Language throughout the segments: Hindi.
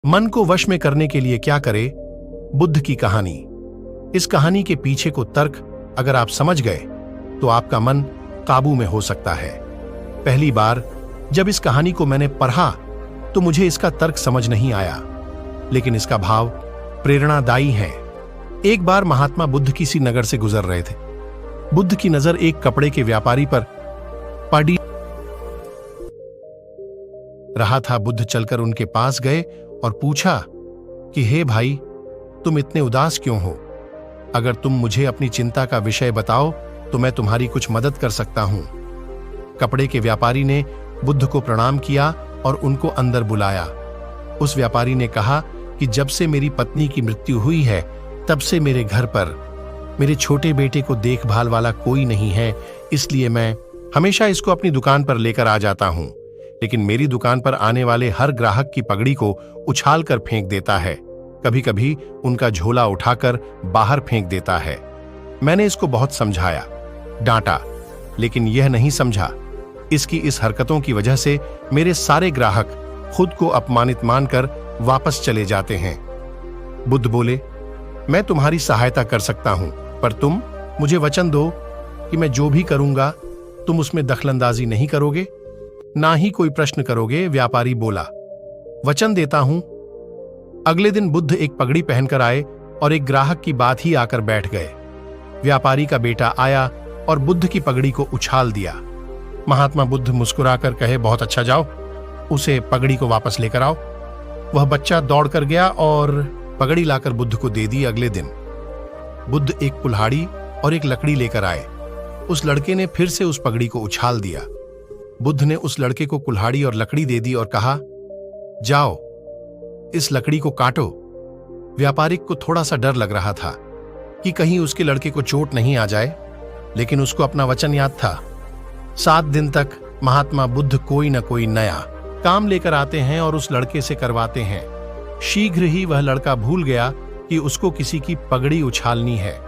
मन को वश में करने के लिए क्या करे? बुद्ध की कहानी। इस कहानी के पीछे को तर्क अगर आप समझ गए तो आपका मन काबू में हो सकता है। पहली बार जब इस कहानी को मैंने पढ़ा तो मुझे इसका तर्क समझ नहीं आया, लेकिन इसका भाव प्रेरणादायी है। एक बार महात्मा बुद्ध किसी नगर से गुजर रहे थे। बुद्ध की नजर एक कपड़े के व्यापारी पर पड़ी रहा था। बुद्ध चलकर उनके पास गए और पूछा कि हे भाई, तुम इतने उदास क्यों हो? अगर तुम मुझे अपनी चिंता का विषय बताओ तो मैं तुम्हारी कुछ मदद कर सकता हूं। कपड़े के व्यापारी ने बुद्ध को प्रणाम किया और उनको अंदर बुलाया। उस व्यापारी ने कहा कि जब से मेरी पत्नी की मृत्यु हुई है तब से मेरे घर पर मेरे छोटे बेटे को देखभाल वाला कोई नहीं है, इसलिए मैं हमेशा इसको अपनी दुकान पर लेकर आ जाता हूं, लेकिन मेरी दुकान पर आने वाले हर ग्राहक की पगड़ी को उछाल कर फेंक देता है। कभी कभी उनका झोला उठाकर बाहर फेंक देता है। मैंने इसको बहुत समझाया, डांटा, लेकिन यह नहीं समझा। इसकी इस हरकतों की वजह से मेरे सारे ग्राहक खुद को अपमानित मानकर वापस चले जाते हैं। बुद्ध बोले, मैं तुम्हारी सहायता कर सकता हूं, पर तुम मुझे वचन दो कि मैं जो भी करूंगा तुम उसमें दखलंदाजी नहीं करोगे, ना ही कोई प्रश्न करोगे। व्यापारी बोला, वचन देता हूं। अगले दिन बुद्ध एक पगड़ी पहनकर आए और एक ग्राहक की बात ही आकर बैठ गए। व्यापारी का बेटा आया और बुद्ध की पगड़ी को उछाल दिया। महात्मा बुद्ध मुस्कुराकर कहे, बहुत अच्छा, जाओ उसे पगड़ी को वापस लेकर आओ। वह बच्चा दौड़कर गया और पगड़ी लाकर बुद्ध को दे दी। अगले दिन बुद्ध एक कुल्हाड़ी और एक लकड़ी लेकर आए। उस लड़के ने फिर से उस पगड़ी को उछाल दिया। बुद्ध ने उस लड़के को कुल्हाड़ी और लकड़ी दे दी और कहा, जाओ इस लकड़ी को काटो। व्यापारिक को थोड़ा सा डर लग रहा था कि कहीं उसके लड़के को चोट नहीं आ जाए, लेकिन उसको अपना वचन याद था। 7 दिन तक महात्मा बुद्ध कोई न कोई नया काम लेकर आते हैं और उस लड़के से करवाते हैं। शीघ्र ही वह लड़का भूल गया कि उसको किसी की पगड़ी उछालनी है।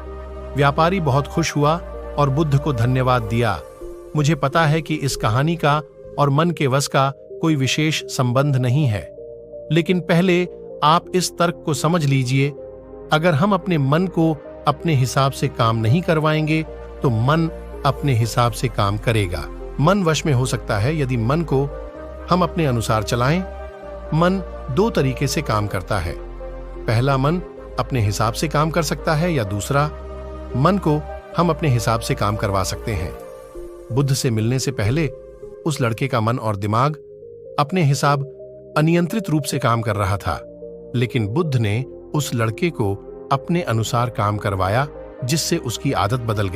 व्यापारी बहुत खुश हुआ और बुद्ध को धन्यवाद दिया। मुझे पता है कि इस कहानी का और मन के वश का कोई विशेष संबंध नहीं है, लेकिन पहले आप इस तर्क को समझ लीजिए। अगर हम अपने मन को अपने हिसाब से काम नहीं करवाएंगे तो मन अपने हिसाब से काम करेगा। मन वश में हो सकता है यदि मन को हम अपने अनुसार चलाएं। मन 2 तरीके से काम करता है। पहला, मन अपने हिसाब से काम कर सकता है, या दूसरा, मन को हम अपने हिसाब से काम करवा सकते हैं। बुद्ध से मिलने से पहले उस लड़के का मन और दिमाग अपने हिसाब अनियंत्रित रूप से काम कर रहा था, लेकिन बुद्ध ने उस लड़के को अपने अनुसार काम करवाया, जिससे उसकी आदत बदल गई।